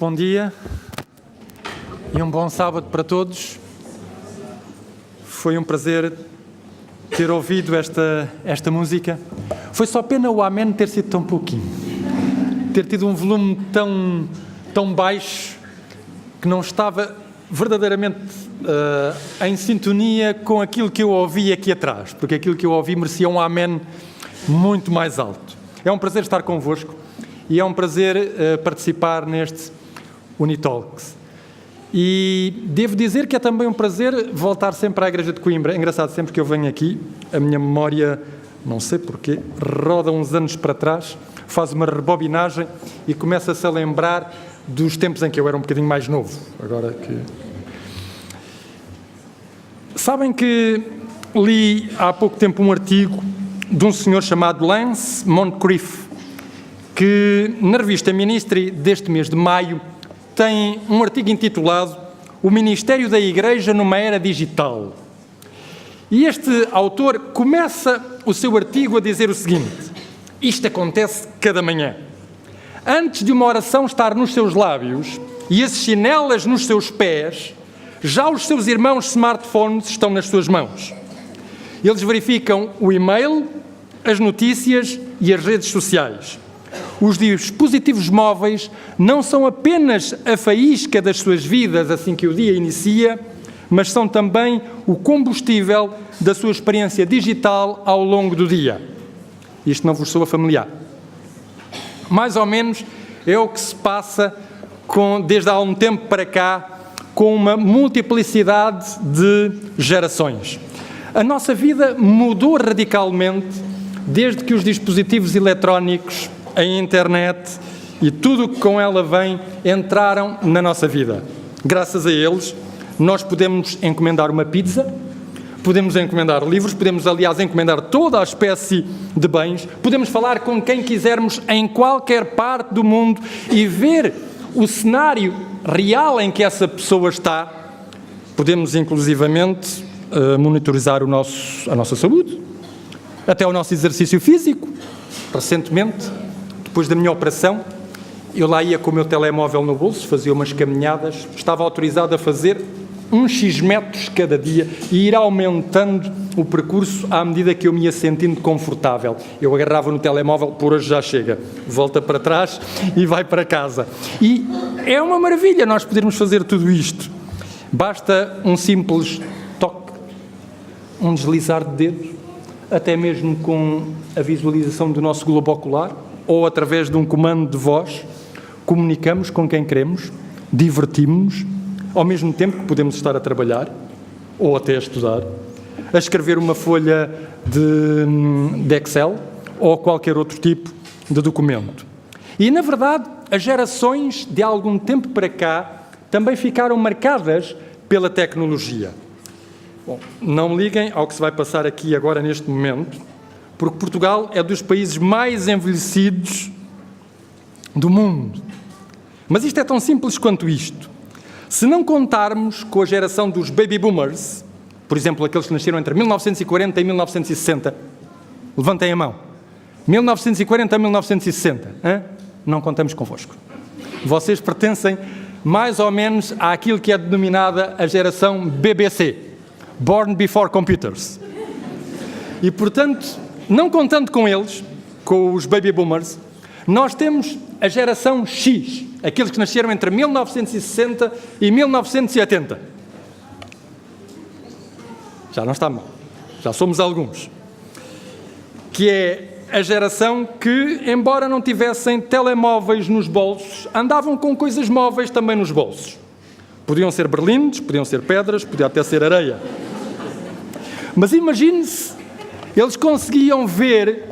bom dia e um bom sábado para todos. Foi um prazer ter ouvido esta música. Foi só pena o amém ter sido tão pouquinho, ter tido um volume tão baixo que não estava verdadeiramente em sintonia com aquilo que eu ouvi aqui atrás, porque aquilo que eu ouvi merecia um amém muito mais alto. É um prazer estar convosco e é um prazer participar neste Unitalks. E devo dizer que é também um prazer voltar sempre à Igreja de Coimbra. É engraçado, sempre que eu venho aqui, a minha memória, não sei porquê, roda uns anos para trás, faz uma rebobinagem e começa-se a lembrar dos tempos em que eu era um bocadinho mais novo. Agora que... Sabem que li há pouco tempo um artigo de um senhor chamado Lance Moncrief, que na revista Ministry deste mês de maio tem um artigo intitulado O Ministério da Igreja numa Era Digital. E este autor começa o seu artigo a dizer o seguinte: isto acontece cada manhã. Antes de uma oração estar nos seus lábios e as chinelas nos seus pés, já os seus irmãos smartphones estão nas suas mãos. Eles verificam o e-mail, as notícias e as redes sociais. Os dispositivos móveis não são apenas a faísca das suas vidas assim que o dia inicia, mas são também o combustível da sua experiência digital ao longo do dia. Isto não vos soa familiar? Mais ou menos é o que se passa desde há um tempo para cá, com uma multiplicidade de gerações. A nossa vida mudou radicalmente desde que os dispositivos eletrónicos, a internet e tudo o que com ela vem entraram na nossa vida. Graças a eles, nós podemos encomendar uma pizza, podemos encomendar livros, podemos, aliás, encomendar toda a espécie de bens, podemos falar com quem quisermos em qualquer parte do mundo e ver o cenário real em que essa pessoa está. Podemos, inclusivamente, monitorizar a nossa saúde, até o nosso exercício físico. Recentemente, depois da minha operação, eu lá ia com o meu telemóvel no bolso, fazia umas caminhadas, estava autorizado a fazer uns X metros cada dia e ir aumentando o percurso à medida que eu me ia sentindo confortável. Eu agarrava no telemóvel, por hoje já chega, volta para trás e vai para casa. E é uma maravilha nós podermos fazer tudo isto. Basta um simples toque, um deslizar de dedos, até mesmo com a visualização do nosso globo ocular, ou através de um comando de voz, comunicamos com quem queremos, divertimos-nos, ao mesmo tempo que podemos estar a trabalhar, ou até a estudar, a escrever uma folha de Excel, ou qualquer outro tipo de documento. E, na verdade, as gerações de algum tempo para cá também ficaram marcadas pela tecnologia. Bom, não liguem ao que se vai passar aqui agora neste momento, porque Portugal é dos países mais envelhecidos do mundo. Mas isto é tão simples quanto isto. Se não contarmos com a geração dos baby boomers, por exemplo, aqueles que nasceram entre 1940 e 1960, levantem a mão. 1940 a 1960, hein? Não contamos convosco. Vocês pertencem mais ou menos àquilo que é denominada a geração BBC, Born Before Computers. E, portanto, não contando com eles, com os baby boomers, nós temos a geração X, aqueles que nasceram entre 1960 e 1980. Já não está mal, já somos alguns. Que é a geração que, embora não tivessem telemóveis nos bolsos, andavam com coisas móveis também nos bolsos. Podiam ser berlindes, podiam ser pedras, podia até ser areia. Mas imagine-se, eles conseguiam ver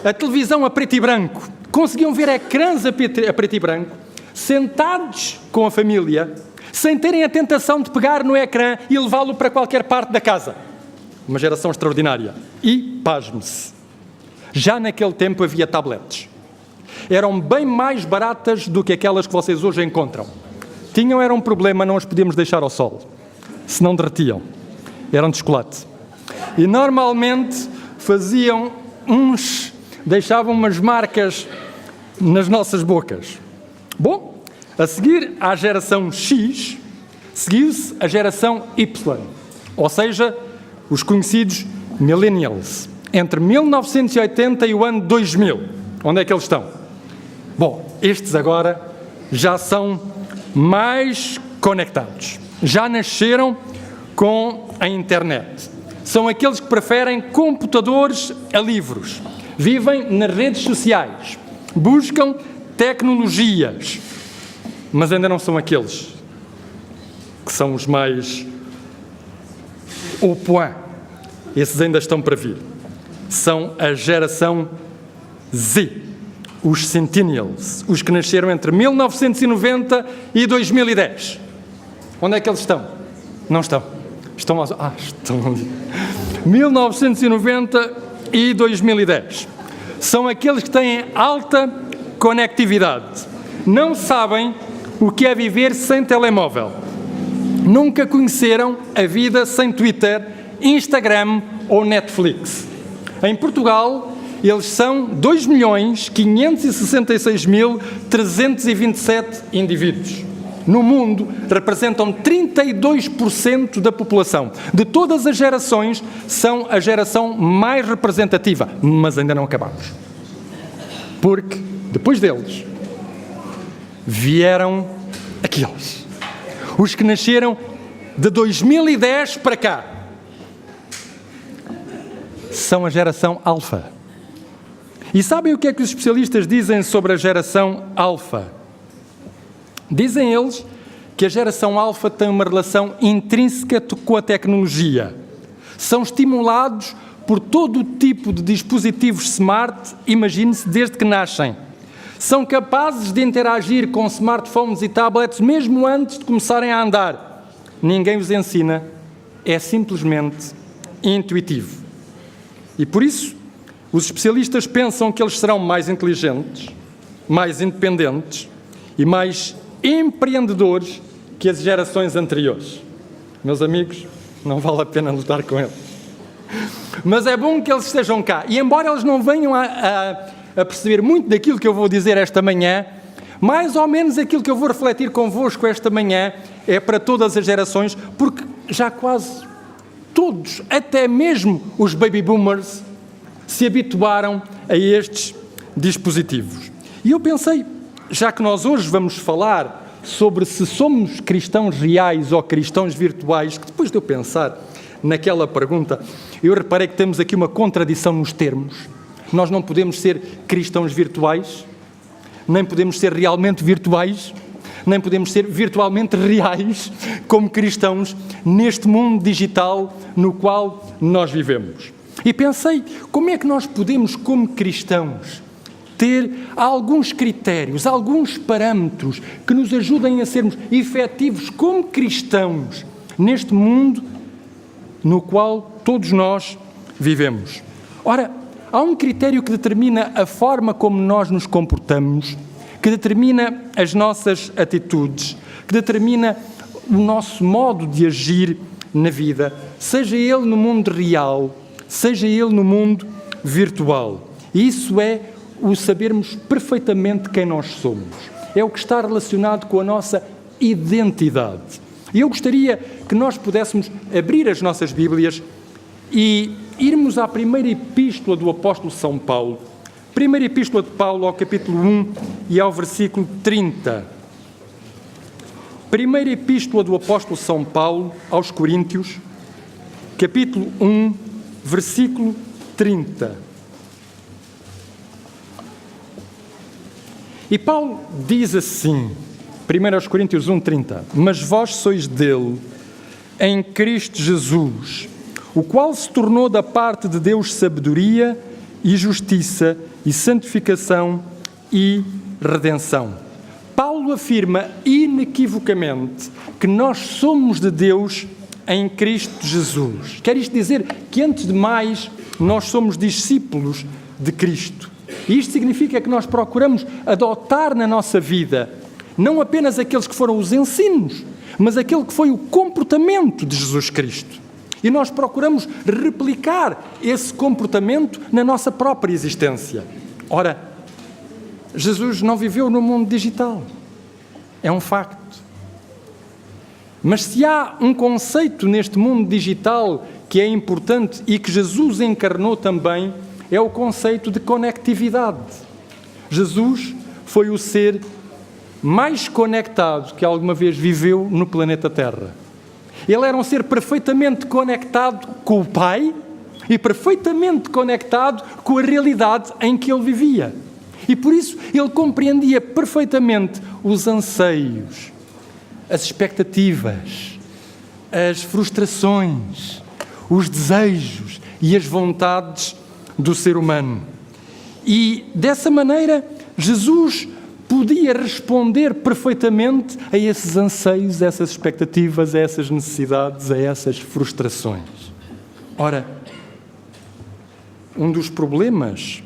a televisão a preto e branco, conseguiam ver ecrãs a preto e branco, sentados com a família, sem terem a tentação de pegar no ecrã e levá-lo para qualquer parte da casa. Uma geração extraordinária. E, pasme-se, já naquele tempo havia tablets. Eram bem mais baratas do que aquelas que vocês hoje encontram. Era um problema, não as podíamos deixar ao sol, senão derretiam. Eram de chocolate. E normalmente deixavam umas marcas nas nossas bocas. Bom, A seguir à geração X, seguiu-se a geração Y, ou seja, os conhecidos Millennials, entre 1980 e o ano 2000. Onde é que eles estão? Bom, estes agora já são mais conectados, já nasceram com a internet. São aqueles que preferem computadores a livros, vivem nas redes sociais, buscam tecnologias, mas ainda não são aqueles que são os mais au point. Esses ainda estão para vir. São a geração Z, os Centennials, os que nasceram entre 1990 e 2010. Onde é que eles estão? Não estão. Estão ali. 1990 e 2010. São aqueles que têm alta conectividade. Não sabem o que é viver sem telemóvel. Nunca conheceram a vida sem Twitter, Instagram ou Netflix. Em Portugal, eles são 2.566.327 indivíduos. No mundo, representam 32% da população. De todas as gerações, são a geração mais representativa. Mas ainda não acabamos. Porque, depois deles, vieram aqueles. Os que nasceram de 2010 para cá. São a geração Alfa. E sabem o que é que os especialistas dizem sobre a geração Alfa? Dizem eles que a geração Alfa tem uma relação intrínseca com a tecnologia. São estimulados por todo o tipo de dispositivos smart, imagine-se, desde que nascem. São capazes de interagir com smartphones e tablets mesmo antes de começarem a andar. Ninguém os ensina, é simplesmente intuitivo. E por isso, os especialistas pensam que eles serão mais inteligentes, mais independentes e mais empreendedores que as gerações anteriores. Meus amigos, não vale a pena lutar com eles. Mas é bom que eles estejam cá. E embora eles não venham a perceber muito daquilo que eu vou dizer esta manhã, mais ou menos aquilo que eu vou refletir convosco esta manhã é para todas as gerações, porque já quase todos, até mesmo os baby boomers, se habituaram a estes dispositivos. E eu pensei, já que nós hoje vamos falar sobre se somos cristãos reais ou cristãos virtuais, que depois de eu pensar naquela pergunta, eu reparei que temos aqui uma contradição nos termos. Nós não podemos ser cristãos virtuais, nem podemos ser realmente virtuais, nem podemos ser virtualmente reais como cristãos neste mundo digital no qual nós vivemos. E pensei, como é que nós podemos, como cristãos, ter alguns critérios, alguns parâmetros que nos ajudem a sermos efetivos como cristãos neste mundo no qual todos nós vivemos. Ora, há um critério que determina a forma como nós nos comportamos, que determina as nossas atitudes, que determina o nosso modo de agir na vida, seja ele no mundo real, seja ele no mundo virtual. E isso é o sabermos perfeitamente quem nós somos. É o que está relacionado com a nossa identidade. E eu gostaria que nós pudéssemos abrir as nossas Bíblias e irmos à primeira epístola do apóstolo São Paulo. Primeira epístola de Paulo, ao capítulo 1 e ao versículo 30. Primeira epístola do apóstolo São Paulo aos Coríntios, capítulo 1, versículo 30. E Paulo diz assim, 1 Coríntios 1, 30, mas vós sois dele, em Cristo Jesus, o qual se tornou da parte de Deus sabedoria e justiça e santificação e redenção. Paulo afirma inequivocamente que nós somos de Deus em Cristo Jesus. Quer isto dizer que, antes de mais, nós somos discípulos de Cristo. E isto significa que nós procuramos adotar na nossa vida não apenas aqueles que foram os ensinos, mas aquele que foi o comportamento de Jesus Cristo. E nós procuramos replicar esse comportamento na nossa própria existência. Ora, Jesus não viveu no mundo digital. é um facto. Mas se há um conceito neste mundo digital que é importante e que Jesus encarnou também, é o conceito de conectividade. Jesus foi o ser mais conectado que alguma vez viveu no planeta Terra. Ele era um ser perfeitamente conectado com o Pai e perfeitamente conectado com a realidade em que ele vivia. E por isso ele compreendia perfeitamente os anseios, as expectativas, as frustrações, os desejos e as vontades do ser humano. E dessa maneira Jesus podia responder perfeitamente a esses anseios, a essas expectativas, a essas necessidades, a essas frustrações. Ora, um dos problemas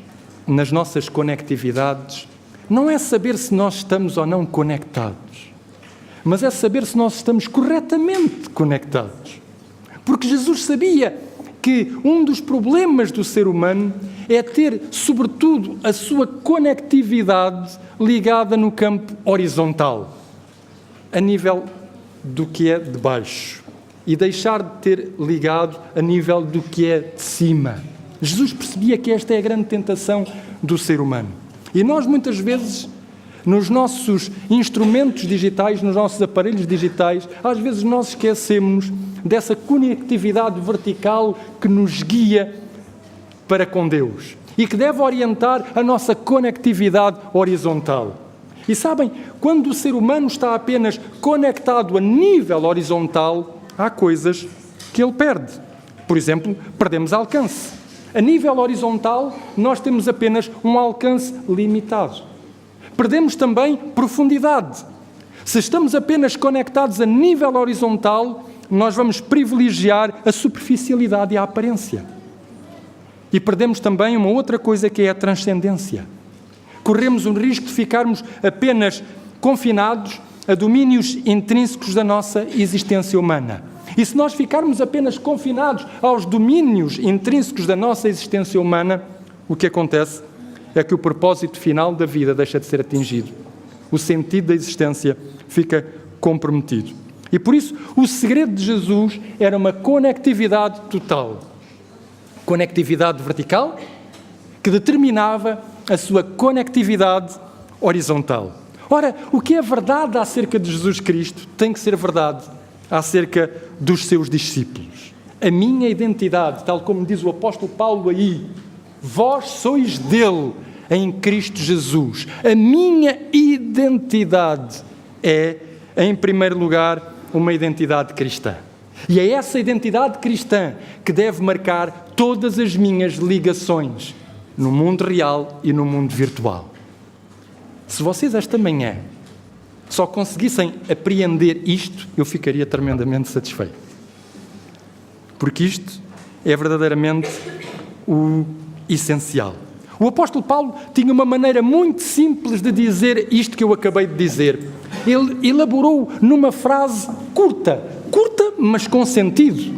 nas nossas conectividades não é saber se nós estamos ou não conectados, mas é saber se nós estamos corretamente conectados. Porque Jesus sabia que um dos problemas do ser humano é ter, sobretudo, a sua conectividade ligada no campo horizontal, a nível do que é de baixo, e deixar de ter ligado a nível do que é de cima. Jesus percebia que esta é a grande tentação do ser humano. E nós, muitas vezes, nos nossos instrumentos digitais, nos nossos aparelhos digitais, às vezes nós esquecemos dessa conectividade vertical que nos guia para com Deus e que deve orientar a nossa conectividade horizontal. E sabem, quando o ser humano está apenas conectado a nível horizontal, há coisas que ele perde. Por exemplo, perdemos alcance. A nível horizontal, nós temos apenas um alcance limitado. Perdemos também profundidade. Se estamos apenas conectados a nível horizontal, nós vamos privilegiar a superficialidade e a aparência. E perdemos também uma outra coisa que é a transcendência. Corremos o risco de ficarmos apenas confinados a domínios intrínsecos da nossa existência humana. E se nós ficarmos apenas confinados aos domínios intrínsecos da nossa existência humana, o que acontece é que o propósito final da vida deixa de ser atingido. O sentido da existência fica comprometido. E por isso, o segredo de Jesus era uma conectividade total. Conectividade vertical, que determinava a sua conectividade horizontal. Ora, o que é verdade acerca de Jesus Cristo tem que ser verdade acerca dos seus discípulos. A minha identidade, tal como diz o apóstolo Paulo aí, vós sois dele em Cristo Jesus. A minha identidade é, em primeiro lugar, uma identidade cristã. E é essa identidade cristã que deve marcar todas as minhas ligações no mundo real e no mundo virtual. Se vocês esta manhã só conseguissem apreender isto, eu ficaria tremendamente satisfeito. Porque isto é verdadeiramente o essencial. O apóstolo Paulo tinha uma maneira muito simples de dizer isto que eu acabei de dizer. Ele elaborou numa frase curta, mas com sentido.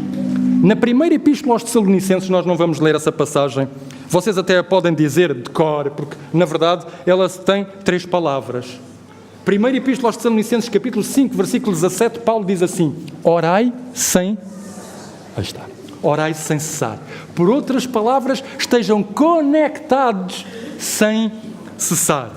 Na primeira epístola aos Tessalonicenses, nós não vamos ler essa passagem. Vocês até a podem dizer de cor, porque, na verdade, ela tem 3 palavras. Primeira epístola aos Tessalonicenses, capítulo 5, versículo 17, Paulo diz assim: orai sem... Aí está. Orai sem cessar. Por outras palavras, estejam conectados sem cessar.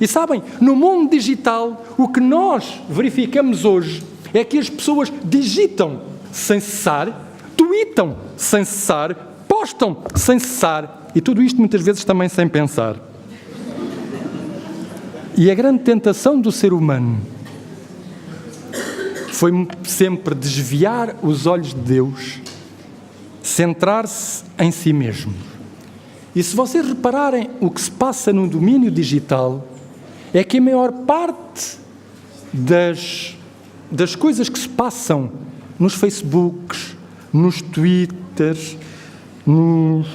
E sabem, no mundo digital, o que nós verificamos hoje é que as pessoas digitam sem cessar, tweetam sem cessar, postam sem cessar, e tudo isto muitas vezes também sem pensar. E a grande tentação do ser humano foi sempre desviar os olhos de Deus, centrar-se em si mesmo. E se vocês repararem o que se passa no domínio digital, é que a maior parte das coisas que se passam nos Facebooks, nos Twitters, nos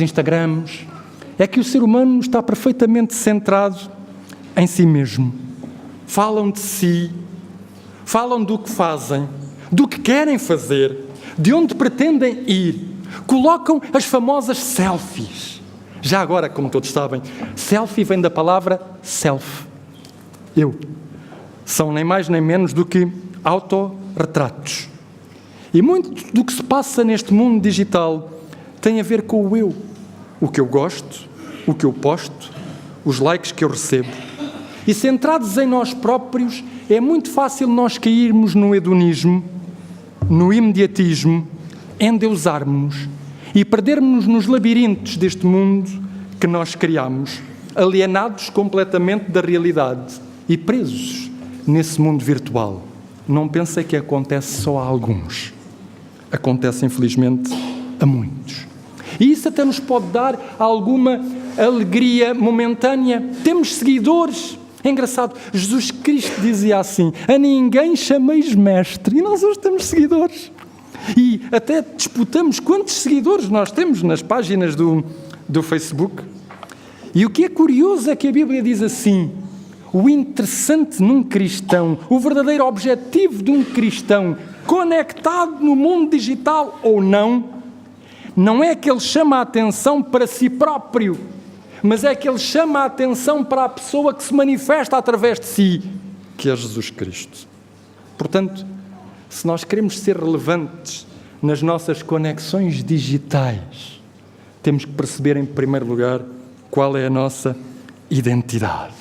Instagrams, é que o ser humano está perfeitamente centrado em si mesmo. Falam de si, falam do que fazem, do que querem fazer, de onde pretendem ir, colocam as famosas selfies. Já agora, como todos sabem, selfie vem da palavra self, eu. São nem mais nem menos do que autorretratos. E muito do que se passa neste mundo digital tem a ver com o eu. O que eu gosto, o que eu posto, os likes que eu recebo. E centrados em nós próprios, é muito fácil nós cairmos no hedonismo, no imediatismo, endeusarmos-nos e perdermos-nos nos labirintos deste mundo que nós criamos, alienados completamente da realidade e presos nesse mundo virtual. Não pensem que acontece só a alguns. Acontece, infelizmente, a muitos. E isso até nos pode dar alguma alegria momentânea. Temos seguidores. É engraçado, Jesus Cristo dizia assim: a ninguém chameis mestre. E nós hoje temos seguidores. E até disputamos quantos seguidores nós temos nas páginas do Facebook. E o que é curioso é que a Bíblia diz assim: o interessante num cristão, o verdadeiro objetivo de um cristão, conectado no mundo digital ou não é que ele chama a atenção para si próprio, mas é que ele chama a atenção para a pessoa que se manifesta através de si, que é Jesus Cristo. Portanto, se nós queremos ser relevantes nas nossas conexões digitais, temos que perceber, em primeiro lugar, qual é a nossa identidade.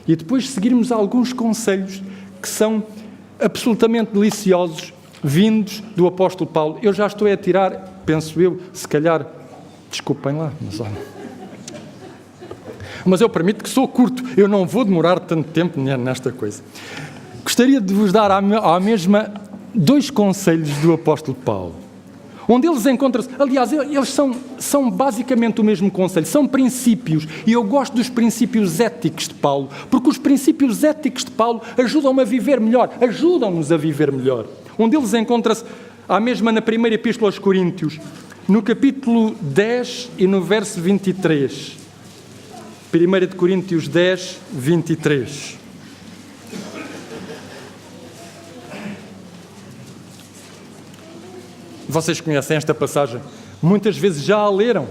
E depois seguirmos alguns conselhos que são absolutamente deliciosos, vindos do apóstolo Paulo. Eu já estou a tirar, penso eu, se calhar, desculpem lá, mas olha. Mas eu permito que sou curto, eu não vou demorar tanto tempo nesta coisa. Gostaria de vos dar à mesma 2 conselhos do apóstolo Paulo, onde eles encontram-se, aliás, eles são basicamente o mesmo conselho, são princípios, e eu gosto dos princípios éticos de Paulo, porque os princípios éticos de Paulo ajudam-me a viver melhor, ajudam-nos a viver melhor. Um deles encontra-se à mesma na primeira epístola aos Coríntios, no capítulo 10 e no verso 23. 1 de Coríntios 10, 23. Vocês conhecem esta passagem, muitas vezes já a leram.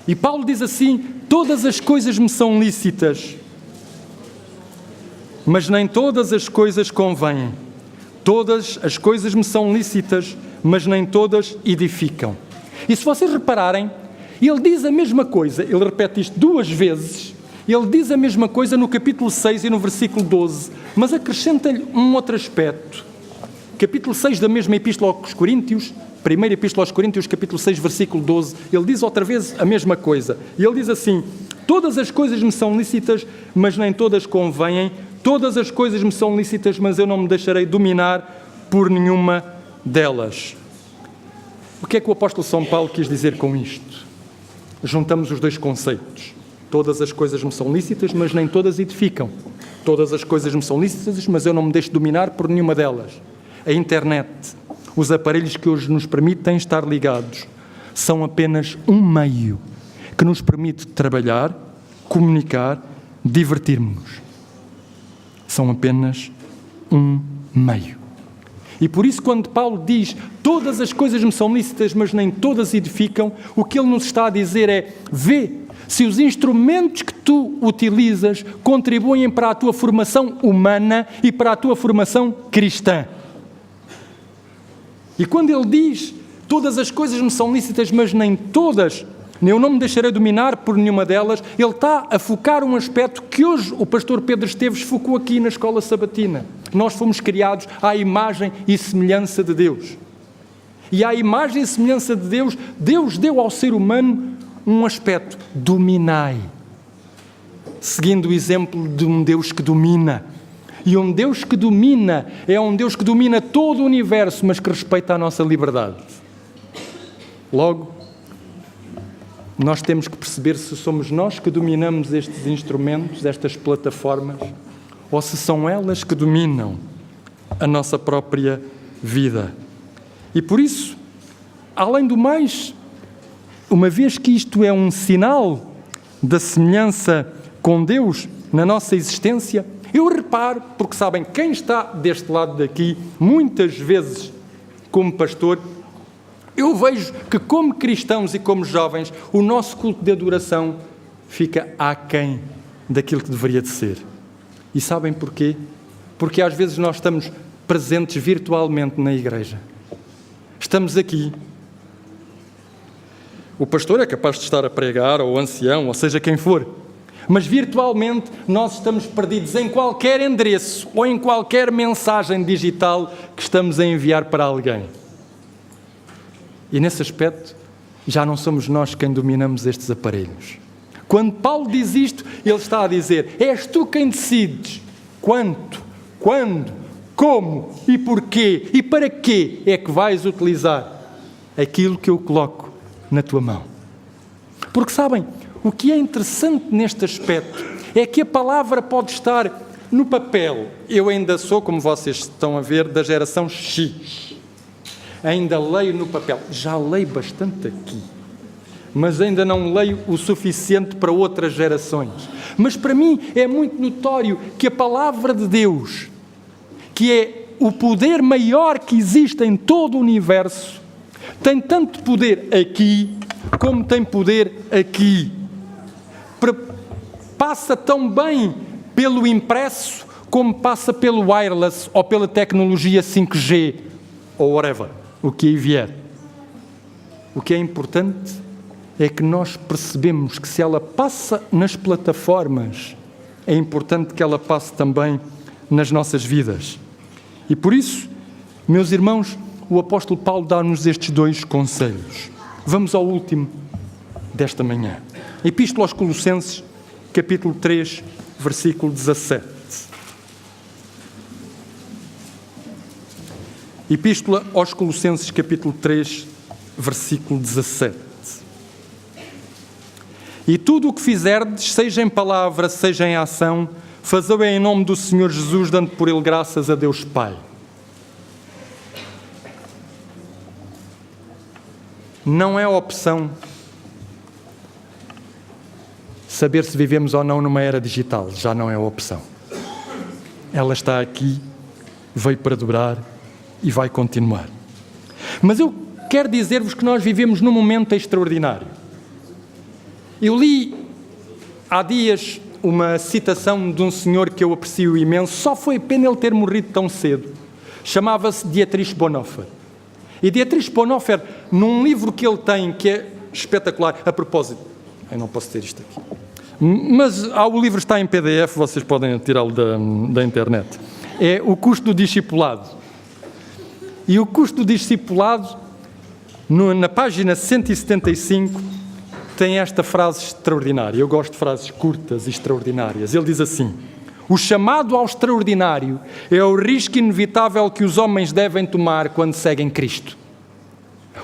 E Paulo diz assim: todas as coisas me são lícitas, mas nem todas as coisas convêm. Todas as coisas me são lícitas, mas nem todas edificam. E se vocês repararem, ele diz a mesma coisa, ele repete isto 2 vezes, ele diz a mesma coisa no capítulo 6 e no versículo 12, mas acrescenta-lhe um outro aspecto. Capítulo 6 da mesma epístola aos Coríntios, primeira epístola aos Coríntios, capítulo 6, versículo 12, ele diz outra vez a mesma coisa. E ele diz assim: todas as coisas me são lícitas, mas nem todas convêm. Todas as coisas me são lícitas, mas eu não me deixarei dominar por nenhuma delas. O que é que o apóstolo São Paulo quis dizer com isto? Juntamos os 2 conceitos. Todas as coisas me são lícitas, mas nem todas edificam. Todas as coisas me são lícitas, mas eu não me deixo dominar por nenhuma delas. A internet, os aparelhos que hoje nos permitem estar ligados, são apenas um meio que nos permite trabalhar, comunicar, divertirmos-nos. São apenas um meio. E por isso, quando Paulo diz todas as coisas me são lícitas, mas nem todas edificam, o que ele nos está a dizer é: vê se os instrumentos que tu utilizas contribuem para a tua formação humana e para a tua formação cristã. E quando ele diz todas as coisas me são lícitas, mas nem todas, eu não me deixarei dominar por nenhuma delas, ele está a focar um aspecto que hoje o pastor Pedro Esteves focou aqui na Escola Sabatina. Nós fomos criados à imagem e semelhança de Deus. E à imagem e semelhança de Deus, Deus deu ao ser humano um aspecto: dominai. Seguindo o exemplo de um Deus que domina. E um Deus que domina é um Deus que domina todo o universo, mas que respeita a nossa liberdade. Logo, nós temos que perceber se somos nós que dominamos estes instrumentos, estas plataformas, ou se são elas que dominam a nossa própria vida. E por isso, além do mais, uma vez que isto é um sinal da semelhança com Deus na nossa existência, eu reparo, porque sabem, quem está deste lado daqui, muitas vezes, como pastor, Eu vejo que, como cristãos e como jovens, o nosso culto de adoração fica aquém daquilo que deveria de ser. E sabem porquê? Porque às vezes nós estamos presentes virtualmente na igreja. Estamos aqui. O pastor é capaz de estar a pregar, ou o ancião, ou seja quem for. Mas virtualmente nós estamos perdidos em qualquer endereço ou em qualquer mensagem digital que estamos a enviar para alguém. E nesse aspecto, já não somos nós quem dominamos estes aparelhos. Quando Paulo diz isto, ele está a dizer: és tu quem decides quanto, quando, como e porquê e para quê é que vais utilizar aquilo que eu coloco na tua mão. Porque sabem, o que é interessante neste aspecto é que a palavra pode estar no papel. Eu ainda sou, como vocês estão a ver, da geração X. Ainda leio no papel. Já leio bastante aqui, mas ainda não leio o suficiente para outras gerações. Mas para mim é muito notório que a palavra de Deus, que é o poder maior que existe em todo o universo, tem tanto poder aqui como tem poder aqui. Passa tão bem pelo impresso como passa pelo wireless ou pela tecnologia 5G ou whatever, o que aí vier. O que é importante é que nós percebemos que se ela passa nas plataformas, é importante que ela passe também nas nossas vidas. E por isso, meus irmãos, o apóstolo Paulo dá-nos estes dois conselhos. Vamos ao último desta manhã. Epístola aos Colossenses, capítulo 3, versículo 17. Epístola aos Colossenses, capítulo 3, versículo 17. E tudo o que fizerdes, seja em palavra, seja em ação, fazei-o em nome do Senhor Jesus, dando por ele graças a Deus Pai. Não é opção saber se vivemos ou não numa era digital. Já não é opção. Ela está aqui, veio para durar e vai continuar. Mas eu quero dizer-vos que nós vivemos num momento extraordinário. Eu li há dias uma citação de um senhor que eu aprecio imenso, só foi pena ele ter morrido tão cedo. Chamava-se Dietrich Bonhoeffer. E Dietrich Bonhoeffer, num livro que ele tem, que é espetacular, a propósito, eu não posso ter isto aqui, mas o livro está em PDF, vocês podem tirá-lo da internet. É O Custo do Discipulado. E o custo do discipulado, na página 175, tem esta frase extraordinária. Eu gosto de frases curtas e extraordinárias. Ele diz assim: o chamado ao extraordinário é o risco inevitável que os homens devem tomar quando seguem Cristo.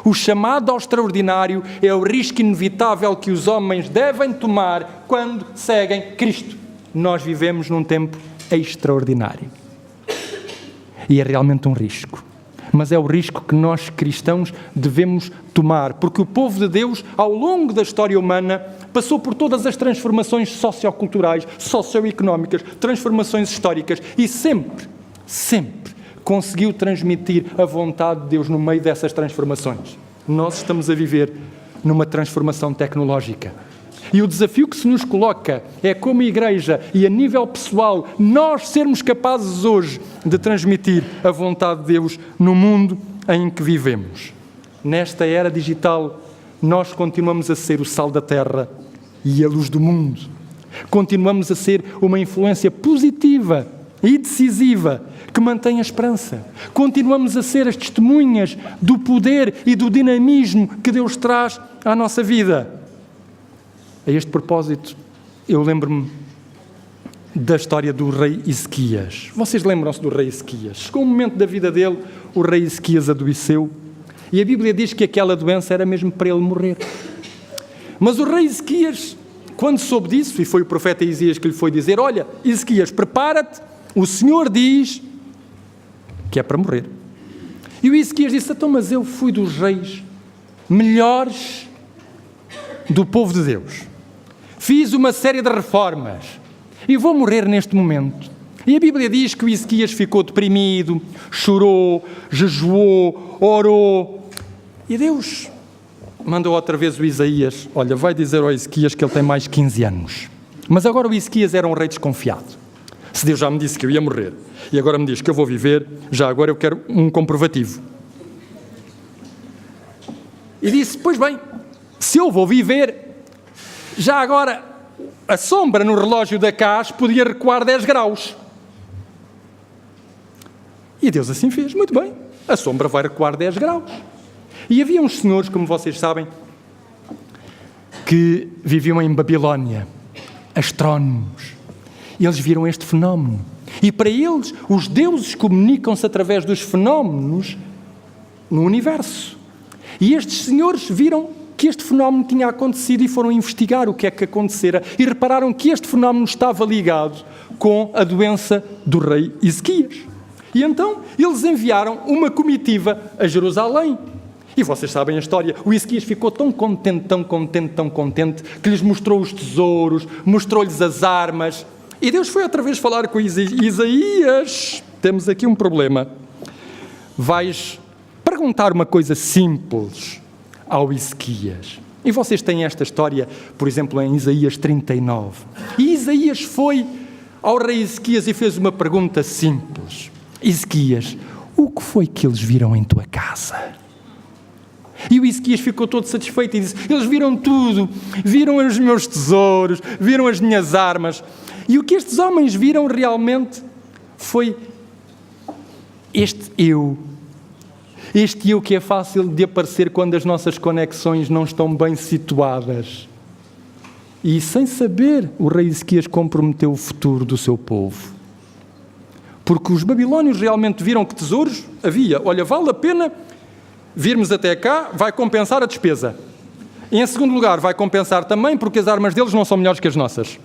O chamado ao extraordinário é o risco inevitável que os homens devem tomar quando seguem Cristo. Nós vivemos num tempo extraordinário. E é realmente um risco. Mas é o risco que nós cristãos devemos tomar, porque o povo de Deus, ao longo da história humana, passou por todas as transformações socioculturais, socioeconómicas, transformações históricas e sempre conseguiu transmitir a vontade de Deus no meio dessas transformações. Nós estamos a viver numa transformação tecnológica. E o desafio que se nos coloca é, como igreja e a nível pessoal, nós sermos capazes hoje de transmitir a vontade de Deus no mundo em que vivemos. Nesta era digital, nós continuamos a ser o sal da terra e a luz do mundo. Continuamos a ser uma influência positiva e decisiva que mantém a esperança. Continuamos a ser as testemunhas do poder e do dinamismo que Deus traz à nossa vida. A este propósito, eu lembro-me da história do rei Ezequias. Vocês lembram-se do rei Ezequias? Chegou um momento da vida dele, o rei Ezequias adoeceu, e a Bíblia diz que aquela doença era mesmo para ele morrer. Mas o rei Ezequias, quando soube disso, e foi o profeta Isaías que lhe foi dizer: olha, Ezequias, prepara-te, o Senhor diz que é para morrer. E o Ezequias disse: então, mas eu fui dos reis melhores do povo de Deus. Fiz uma série de reformas e vou morrer neste momento. E a Bíblia diz que o Ezequias ficou deprimido, chorou, jejuou, orou. E Deus mandou outra vez o Isaías, olha, vai dizer ao Ezequias que ele tem mais 15 anos. Mas agora o Ezequias era um rei desconfiado. Se Deus já me disse que eu ia morrer e agora me diz que eu vou viver, já agora eu quero um comprovativo. E disse, pois bem, se eu vou viver, já agora a sombra no relógio da casa podia recuar 10 graus. E Deus assim fez, muito bem, a sombra vai recuar 10 graus. E havia uns senhores, como vocês sabem, que viviam em Babilónia, astrónomos. E eles viram este fenómeno. E para eles, os deuses comunicam-se através dos fenómenos no universo. E estes senhores viram que este fenómeno tinha acontecido e foram investigar o que é que acontecera e repararam que este fenómeno estava ligado com a doença do rei Ezequias. E então eles enviaram uma comitiva a Jerusalém. E vocês sabem a história, o Ezequias ficou tão contente, que lhes mostrou os tesouros, mostrou-lhes as armas. E Deus foi outra vez falar com Isaías, temos aqui um problema. Vais perguntar uma coisa simples ao Ezequias. E vocês têm esta história, por exemplo, em Isaías 39. E Isaías foi ao rei Ezequias e fez uma pergunta simples. Ezequias, o que foi que eles viram em tua casa? E o Ezequias ficou todo satisfeito e disse, eles viram tudo, viram os meus tesouros, viram as minhas armas. E o que estes homens viram realmente foi este eu que é fácil de aparecer quando as nossas conexões não estão bem situadas. E sem saber, o rei Ezequias comprometeu o futuro do seu povo. Porque os babilónios realmente viram que tesouros havia. Olha, vale a pena virmos até cá, vai compensar a despesa. E em segundo lugar, vai compensar também porque as armas deles não são melhores que as nossas.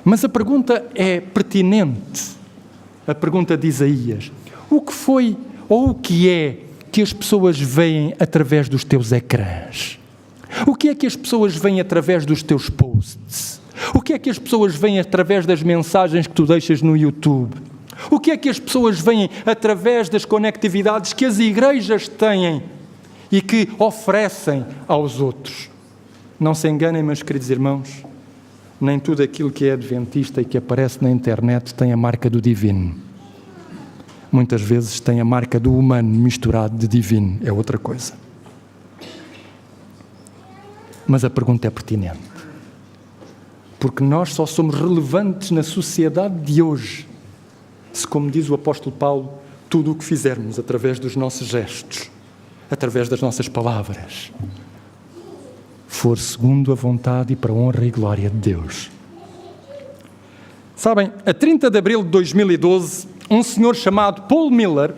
Mas a pergunta é pertinente. A pergunta de Isaías. O que foi ou o que é que as pessoas veem através dos teus ecrãs? O que é que as pessoas veem através dos teus posts? O que é que as pessoas veem através das mensagens que tu deixas no YouTube? O que é que as pessoas veem através das conectividades que as igrejas têm e que oferecem aos outros? Não se enganem, meus queridos irmãos, nem tudo aquilo que é adventista e que aparece na internet tem a marca do divino. Muitas vezes tem a marca do humano misturado de divino, é outra coisa. Mas a pergunta é pertinente. Porque nós só somos relevantes na sociedade de hoje se, como diz o apóstolo Paulo, tudo o que fizermos através dos nossos gestos, através das nossas palavras, for segundo a vontade e para a honra e glória de Deus. Sabem, a 30 de abril de 2012, um senhor chamado Paul Miller,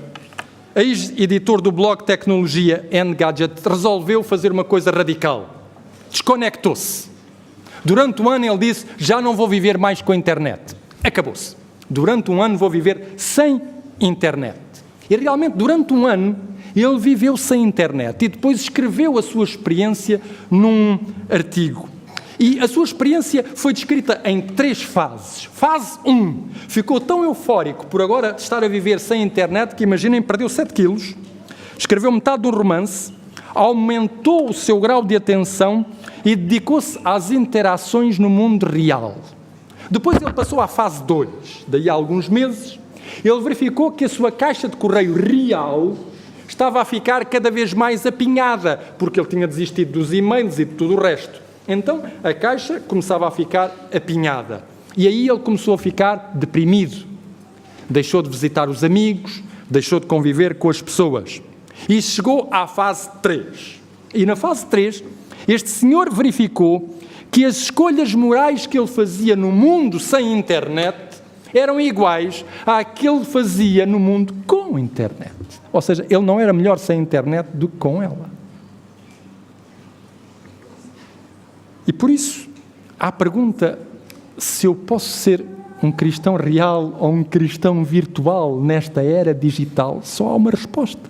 ex-editor do blog Tecnologia Engadget, resolveu fazer uma coisa radical. Desconectou-se. Durante um ano ele disse, já não vou viver mais com a internet. Acabou-se. Durante um ano vou viver sem internet. E realmente, durante um ano, ele viveu sem internet e depois escreveu a sua experiência num artigo. E a sua experiência foi descrita em 3 fases. Fase 1, ficou tão eufórico por agora estar a viver sem internet que, imaginem, perdeu 7 quilos, escreveu metade de um romance, aumentou o seu grau de atenção e dedicou-se às interações no mundo real. Depois ele passou à fase 2, daí a alguns meses, ele verificou que a sua caixa de correio real estava a ficar cada vez mais apinhada, porque ele tinha desistido dos e-mails e de tudo o resto. Então a caixa começava a ficar apinhada. E aí ele começou a ficar deprimido. Deixou de visitar os amigos, deixou de conviver com as pessoas. E chegou à fase 3. E na fase 3, este senhor verificou que as escolhas morais que ele fazia no mundo sem internet eram iguais àquele que fazia no mundo com internet. Ou seja, ele não era melhor sem internet do que com ela. E por isso, à pergunta se eu posso ser um cristão real ou um cristão virtual nesta era digital, só há uma resposta.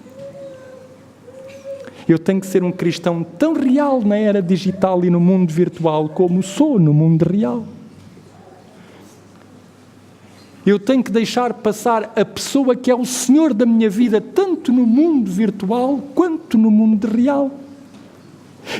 Eu tenho que ser um cristão tão real na era digital e no mundo virtual como sou no mundo real. Eu tenho que deixar passar a pessoa que é o Senhor da minha vida, tanto no mundo virtual quanto no mundo real.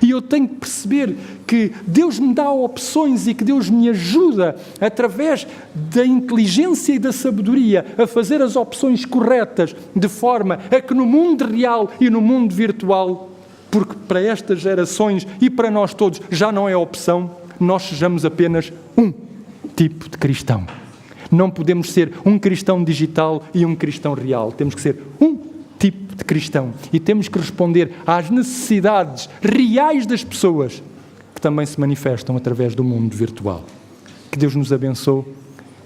E eu tenho que perceber que Deus me dá opções e que Deus me ajuda, através da inteligência e da sabedoria, a fazer as opções corretas, de forma a que no mundo real e no mundo virtual, porque para estas gerações e para nós todos já não é opção, nós sejamos apenas um tipo de cristão. Não podemos ser um cristão digital e um cristão real. Temos que ser um tipo de cristão. E temos que responder às necessidades reais das pessoas que também se manifestam através do mundo virtual. Que Deus nos abençoe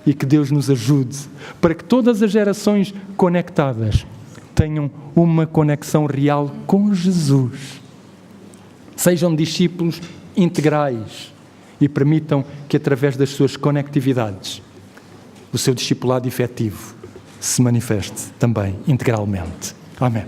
e que Deus nos ajude para que todas as gerações conectadas tenham uma conexão real com Jesus. Sejam discípulos integrais e permitam que, através das suas conectividades, o seu discipulado efetivo se manifeste também integralmente. Amém.